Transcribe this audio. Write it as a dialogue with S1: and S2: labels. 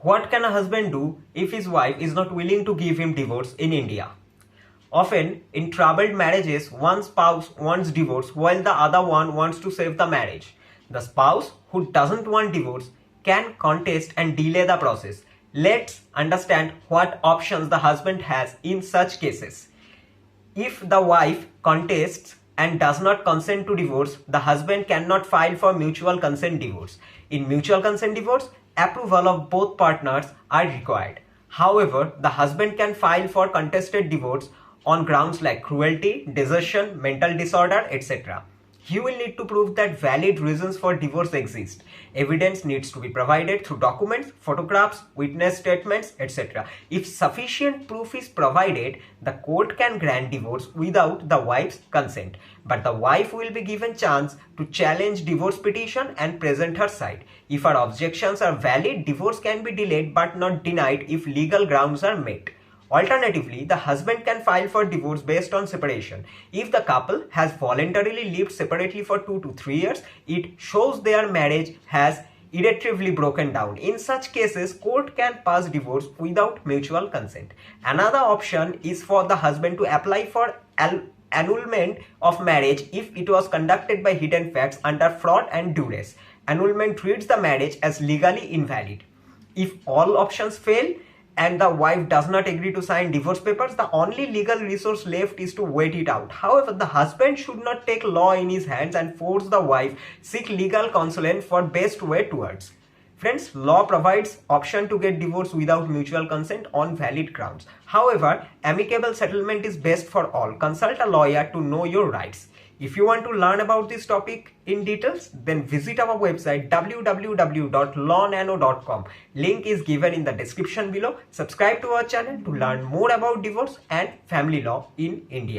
S1: What can a husband do if his wife is not willing to give him divorce in India? Often, in troubled marriages, one spouse wants divorce while the other one wants to save the marriage. The spouse who doesn't want divorce can contest and delay the process. Let's understand what options the husband has in such cases. If the wife contests and does not consent to divorce, the husband cannot file for mutual consent divorce. In mutual consent divorce, approval of both partners are required. However, the husband can file for contested divorce on grounds like cruelty, desertion, mental disorder, etc. He will need to prove that valid reasons for divorce exist. Evidence needs to be provided through documents, photographs, witness statements, etc. If sufficient proof is provided, the court can grant divorce without the wife's consent. But the wife will be given chance to challenge divorce petition and present her side. If her objections are valid, divorce can be delayed but not denied if legal grounds are met. Alternatively, the husband can file for divorce based on separation. If the couple has voluntarily lived separately for 2 to 3 years, it shows their marriage has irretrievably broken down. In such cases, court can pass divorce without mutual consent. Another option is for the husband to apply for annulment of marriage if it was conducted by hidden facts under fraud and duress. Annulment treats the marriage as legally invalid. If all options fail, and the wife does not agree to sign divorce papers, the only legal resource left is to wait it out. However, the husband should not take law in his hands and force the wife seek legal counsel for best way towards. Friends, law provides option to get divorce without mutual consent on valid grounds. However, amicable settlement is best for all. Consult a lawyer to know your rights. If you want to learn about this topic in details, then visit our website www.lawnano.com. Link is given in the description below. Subscribe to our channel to learn more about divorce and family law in India.